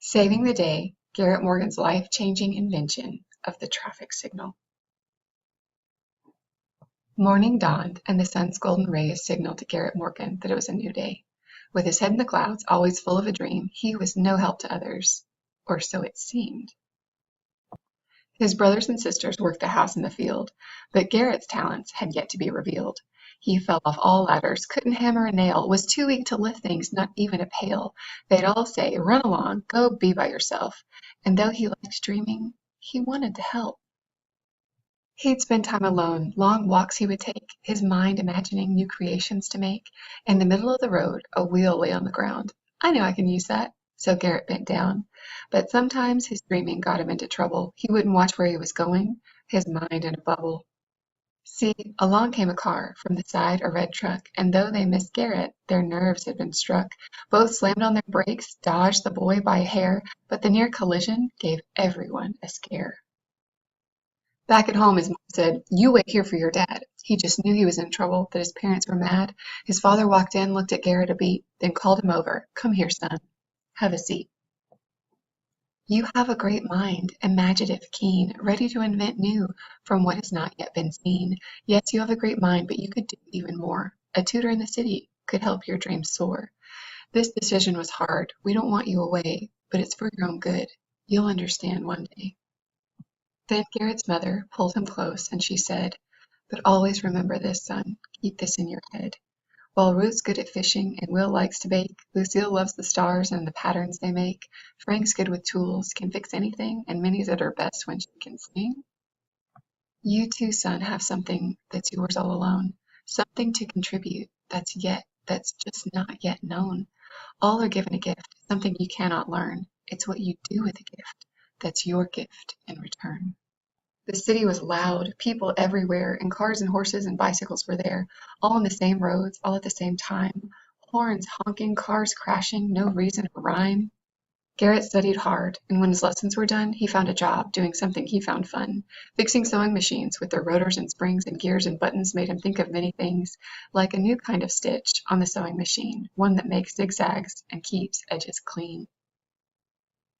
Saving the day, Garrett Morgan's life-changing invention of the traffic signal. Morning dawned, and the sun's golden rays signaled to Garrett Morgan that it was a new day. With his head in the clouds, always full of a dream, he was no help to others, or so it seemed. His brothers and sisters worked the house and the field, but Garrett's talents had yet to be revealed. He fell off all ladders, couldn't hammer a nail, was too weak to lift things, not even a pail. They'd all say, "Run along, go be by yourself." And though he liked dreaming, he wanted to help. He'd spend time alone, long walks he would take, his mind imagining new creations to make. In the middle of the road, a wheel lay on the ground. "I know I can use that," so Garrett bent down. But sometimes his dreaming got him into trouble. He wouldn't watch where he was going, his mind in a bubble. See, along came a car, from the side a red truck, and though they missed Garrett, their nerves had been struck. Both slammed on their brakes, dodged the boy by a hair, but the near collision gave everyone a scare. Back at home, his mom said, "You wait here for your dad." He just knew he was in trouble, that his parents were mad. His father walked in, looked at Garrett a beat, then called him over. "Come here, son. Have a seat. You have a great mind, imaginative, keen, ready to invent new from what has not yet been seen. Yes, you have a great mind, but you could do even more. A tutor in the city could help your dreams soar. This decision was hard. We don't want you away, but it's for your own good. You'll understand one day." Then Garrett's mother pulled him close, and she said, "But always remember this, son. Keep this in your head. While Ruth's good at fishing and Will likes to bake, Lucille loves the stars and the patterns they make, Frank's good with tools, can fix anything, and Minnie's at her best when she can sing. You too, son, have something that's yours all alone, something to contribute that's just not yet known. All are given a gift, something you cannot learn. It's what you do with the gift that's your gift in return." The city was loud, people everywhere, and cars and horses and bicycles were there, all on the same roads, all at the same time. Horns honking, cars crashing, no reason or rhyme. Garrett studied hard, and when his lessons were done, he found a job doing something he found fun. Fixing sewing machines with their rotors and springs and gears and buttons made him think of many things, like a new kind of stitch on the sewing machine, one that makes zigzags and keeps edges clean.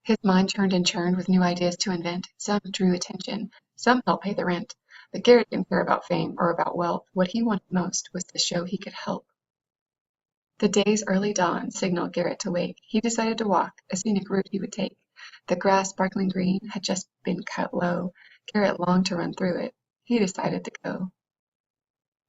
His mind churned and churned with new ideas to invent. Some drew attention, some helped pay the rent. But Garrett didn't care about fame or about wealth. What he wanted most was to show he could help. The day's early dawn signaled Garrett to wake. He decided to walk, a scenic route he would take. The grass, sparkling green, had just been cut low. Garrett longed to run through it. He decided to go.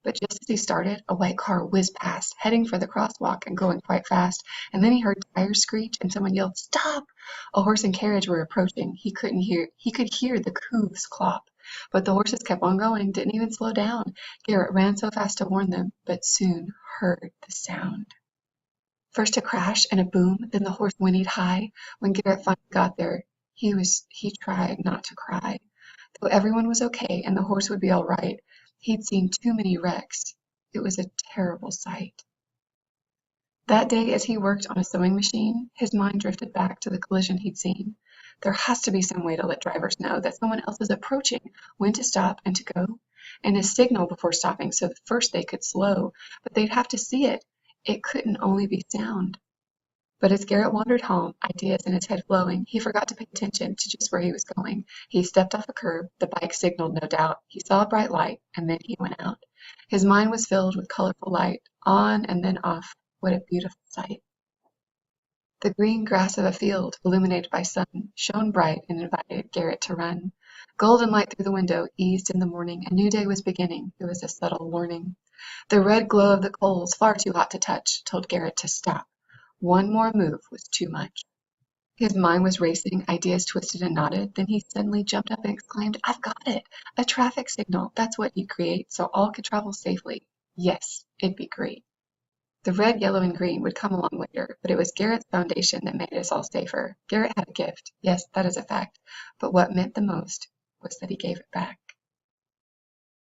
But just as he started, a white car whizzed past, heading for the crosswalk and going quite fast. And then he heard tires screech and someone yelled, "Stop!" A horse and carriage were approaching. He could hear the hooves clop. But the horses kept on going, didn't even slow down. Garrett ran so fast to warn them, but soon heard the sound. First a crash and a boom, then the horse whinnied high. When Garrett finally got there, he tried not to cry. Though everyone was okay and the horse would be all right, he'd seen too many wrecks. It was a terrible sight. That day, as he worked on a sewing machine, his mind drifted back to the collision he'd seen. There has to be some way to let drivers know that someone else is approaching, when to stop and to go, and a signal before stopping so that first they could slow, but they'd have to see it. It couldn't only be sound. But as Garrett wandered home, ideas in his head flowing, he forgot to pay attention to just where he was going. He stepped off a curb, the bike signaled no doubt. He saw a bright light, and then he went out. His mind was filled with colorful light, on and then off. What a beautiful sight. The green grass of a field, illuminated by sun, shone bright and invited Garrett to run. Golden light through the window eased in the morning. A new day was beginning. It was a subtle warning. The red glow of the coals, far too hot to touch, told Garrett to stop. One more move was too much. His mind was racing, ideas twisted and knotted. Then he suddenly jumped up and exclaimed, "I've got it! A traffic signal! That's what you create, so all could travel safely. Yes, it'd be great." The red, yellow, and green would come along later, but it was Garrett's foundation that made us all safer. Garrett had a gift. Yes, that is a fact. But what meant the most was that he gave it back.